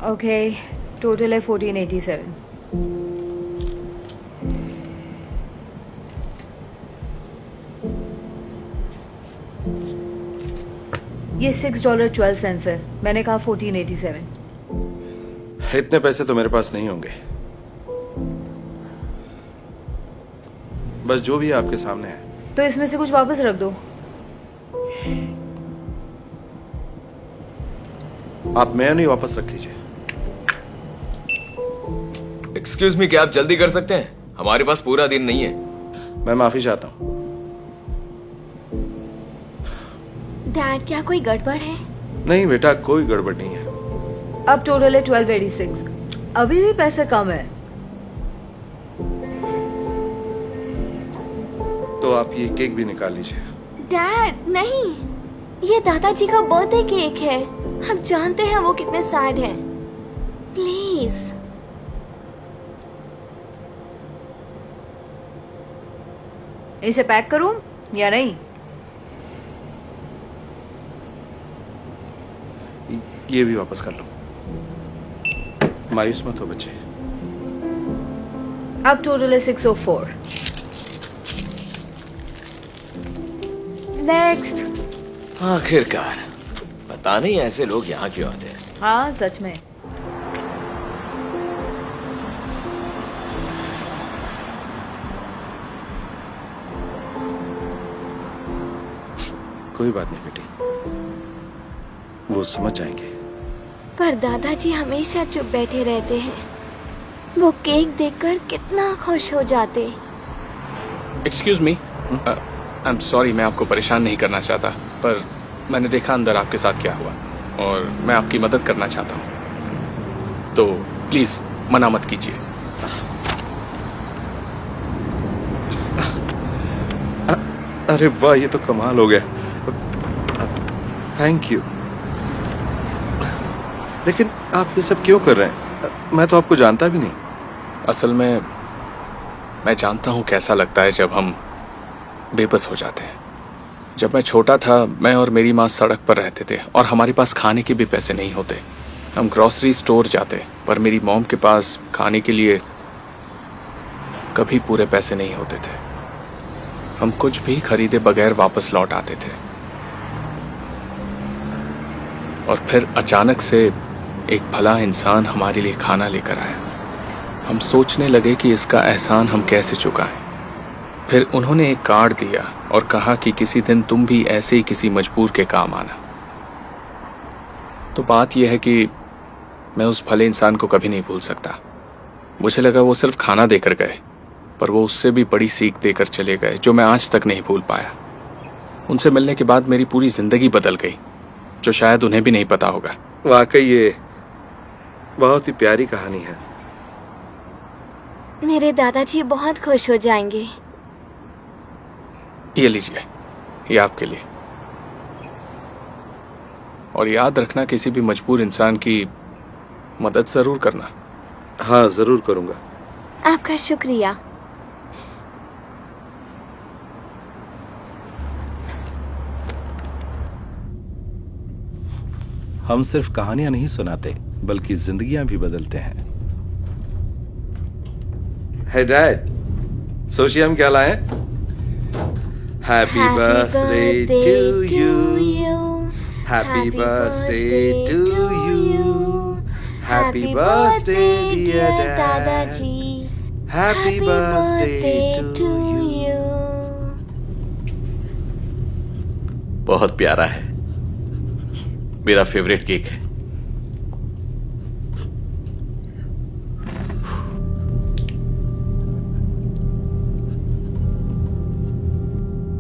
Okay, total है 1487। ये $6.12 है। मैंने कहा 1487। इतने पैसे तो मेरे पास नहीं होंगे। बस जो भी है आपके सामने है। तो इसमें से कुछ वापस रख दो। आप मैं नहीं, वापस रख लीजिए। एक्सक्यूज मी, क्या आप जल्दी कर सकते हैं? हमारे पास पूरा दिन नहीं है। मैं माफी चाहता हूँ। डैड, क्या कोई गड़बड़ है? नहीं बेटा, कोई गड़बड़ नहीं है। अब टोटल है 1286। अभी भी पैसे कम है। तो आप ये केक भी निकाल लीजिए। डैड नहीं, ये दादाजी का बर्थडे केक है। हम जानते हैं वो कितने सैड हैं। प्लीज। इसे पैक करूं या नहीं? ये भी वापस कर लो। मायूस मत हो बच्चे। अब टोटल है 604। नेक्स्ट। आखिरकार, पता नहीं ऐसे लोग यहाँ क्यों आते हैं। हाँ सच में। कोई बात नहीं बेटी, वो समझ जाएंगे। पर दादाजी हमेशा चुप बैठे रहते हैं। वो केक देखकर कितना खुश हो जाते। Excuse me, I am sorry, मैं आपको परेशान नहीं करना चाहता, पर मैंने देखा अंदर आपके साथ क्या हुआ और मैं आपकी मदद करना चाहता हूँ, तो प्लीज मना मत कीजिए। अरे वाह, ये तो कमाल हो गया। Thank you. लेकिन आप ये सब क्यों कर रहे हैं? मैं तो आपको जानता भी नहीं। असल में मैं जानता हूँ कैसा लगता है जब हम बेबस हो जाते हैं। जब मैं छोटा था, मैं और मेरी माँ सड़क पर रहते थे और हमारे पास खाने के भी पैसे नहीं होते। हम ग्रॉसरी स्टोर जाते, पर मेरी मॉम के पास खाने के लिए कभी पूरे पैसे नहीं होते थे। हम कुछ भी खरीदे बगैर वापस लौट आते थे। और फिर अचानक से एक भला इंसान हमारे लिए खाना लेकर आया। हम सोचने लगे कि इसका एहसान हम कैसे चुकाएं। फिर उन्होंने एक कार्ड दिया और कहा कि किसी दिन तुम भी ऐसे ही किसी मजबूर के काम आना। तो बात यह है कि मैं उस भले इंसान को कभी नहीं भूल सकता। मुझे लगा वो सिर्फ खाना देकर गए, पर वो उससे भी बड़ी सीख देकर चले गए जो मैं आज तक नहीं भूल पाया। उनसे मिलने के बाद मेरी पूरी जिंदगी बदल गई, जो शायद उन्हें भी नहीं पता होगा। वाकई ये बहुत ही प्यारी कहानी है। मेरे दादाजी बहुत खुश हो जाएंगे। ये लीजिए, ये आपके लिए। और याद रखना, किसी भी मजबूर इंसान की मदद जरूर करना। हाँ, जरूर करूंगा। आपका शुक्रिया। हम सिर्फ कहानियां नहीं सुनाते, बल्कि जिंदगियां भी बदलते हैं। हे डैड, सोचिए हम क्या लाए? Happy birthday to you, happy birthday to you, happy birthday dear दादाजी, हैप्पी बर्थडे टू यू। बहुत प्यारा है, मेरा फेवरेट केक है।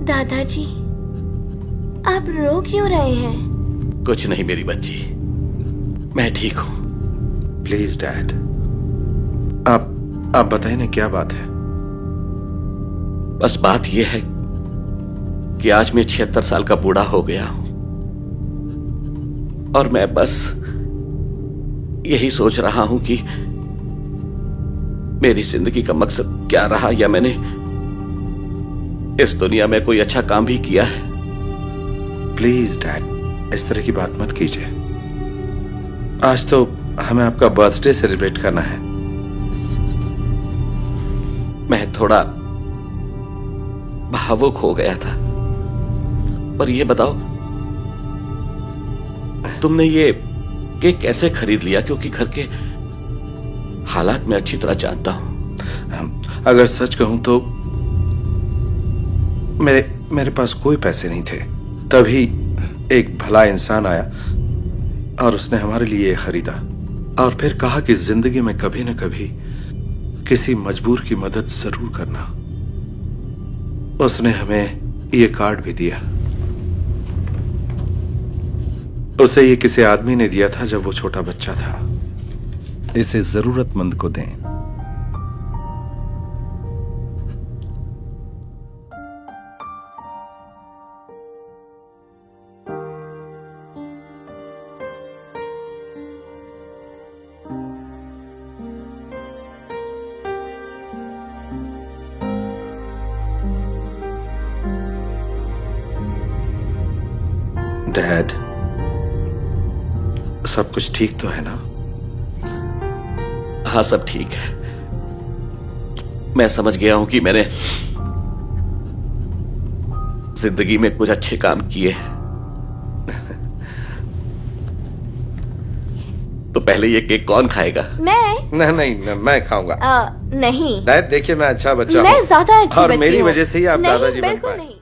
दादाजी, आप रो क्यों रहे हैं? कुछ नहीं मेरी बच्ची, मैं ठीक हूं। प्लीज डैड, आप बताइए ना, क्या बात है? बस बात यह है कि आज मैं 76 साल का बूढ़ा हो गया हूं और मैं बस यही सोच रहा हूं कि मेरी जिंदगी का मकसद क्या रहा, या मैंने इस दुनिया में कोई अच्छा काम भी किया है। प्लीज डैड, इस तरह की बात मत कीजिए। आज तो हमें आपका बर्थडे सेलिब्रेट करना है। मैं थोड़ा भावुक हो गया था। पर ये बताओ, तुमने ये केक कैसे खरीद लिया? क्योंकि घर के हालात मैं अच्छी तरह जानता हूं। अगर सच कहूं तो मेरे पास कोई पैसे नहीं थे। तभी एक भला इंसान आया और उसने हमारे लिए ये खरीदा और फिर कहा कि जिंदगी में कभी न कभी किसी मजबूर की मदद जरूर करना। उसने हमें ये कार्ड भी दिया। उसे ये किसी आदमी ने दिया था जब वो छोटा बच्चा था। इसे जरूरतमंद को दें। डैड, सब कुछ ठीक तो है ना? हाँ, सब ठीक है। मैं समझ गया हूं कि मैंने जिंदगी में कुछ अच्छे काम किए हैं। तो पहले ये केक कौन खाएगा? मैं नहीं, मैं खाऊंगा। नहीं, डैड देखिए, मैं अच्छा बच्चा मैं हूँ ज्यादा अच्छी और बच्ची मेरी हूँ। वजह से ही आप नहीं, दादाजी बन बिल्कुल पाए। नहीं।